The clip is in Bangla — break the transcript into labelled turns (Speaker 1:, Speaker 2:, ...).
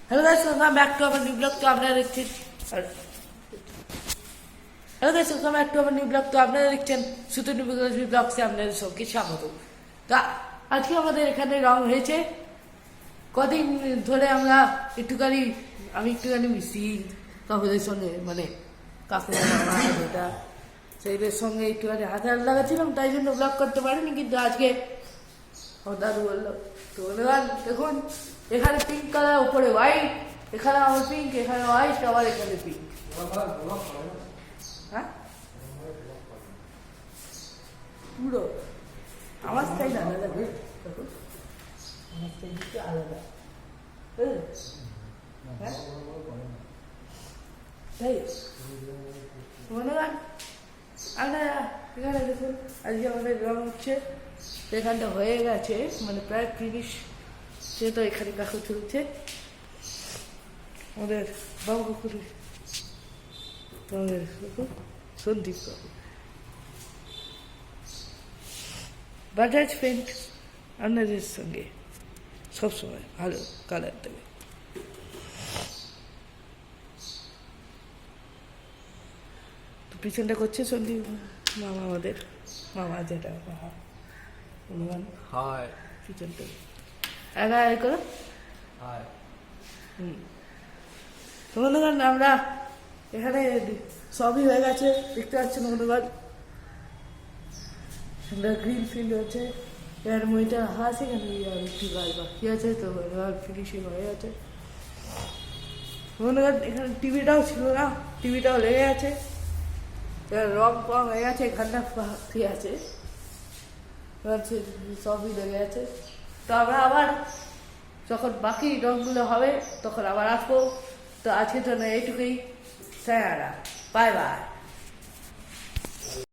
Speaker 1: Hello guys, welcome back to our new blog. তো আপনারা দেখছেন hello guys, welcome back to our new blog. তো আপনারা দেখছেন সুতনু ব্লগসে আপনাদের সবকে স্বাগত। তা আজকে আমাদের এখানে রং হয়েছে। কদিন ধরে আমরা আমি একটুখানি মিশি কাকুদের সঙ্গে, মানে কাকুরা যেটা সেইদের সঙ্গে একটুখানি হাতে হাত লাগাচ্ছিলাম, তাই জন্য ব্লগ করতে পারিনি। কিন্তু আজকে আমার দাদু বললো, তো দেখুন এখানে পিঙ্ক কালার, উপরে হোয়াইট, এখানে আমার পিঙ্ক, এখানে হোয়াইট, আবার এখানে পিঙ্ক। হ্যাঁ পুরো আমার স্টাইল আলাদা, দেখুন আমার স্টাইল একটু আলাদা, হ্যাঁ তাই মনে হয়। আমরা এখানে দেখুন আজকে আমাদের রং হচ্ছে, এখানটা হয়ে গেছে, মানে প্রায় ফিনিশ। সে তো এখানে কাকু চলছে আমাদের বাবু কাকুর, আমাদের সন্দীপ কাকু। বাজাজ পেন্ট আপনাদের সঙ্গে সবসময় ভালো কালার দেবে। তো পিছনটা করছে সন্দীপ মামা, আমাদের মামা যেটা অনুমান
Speaker 2: হাই
Speaker 1: পিছনটা একা করো। তো বন্ধুগণ, আমরা এখানে সবই হয়ে গেছে, দেখতে পাচ্ছেন বন্ধুগণ। একটা গ্রিন ফিল্ড হচ্ছে, এর মইটা হাসে কেন আর একটু গাছ বাকি আছে, তো এবার ফিনিশিং হয়ে গেছে বন্ধুগণ। এখানে টিভিটাও ছিল না, টিভিটাও লেগে আছে, এবার রং ফং হয়ে গেছে, এখানটা বাকি আছে, এবার সবই লেগে আছে। তো আমরা আবার যখন বাকি রঙগুলো হবে তখন আবার আসবো। তো আজকের জন্য এইটুকুই, স্যারা বাই বাই।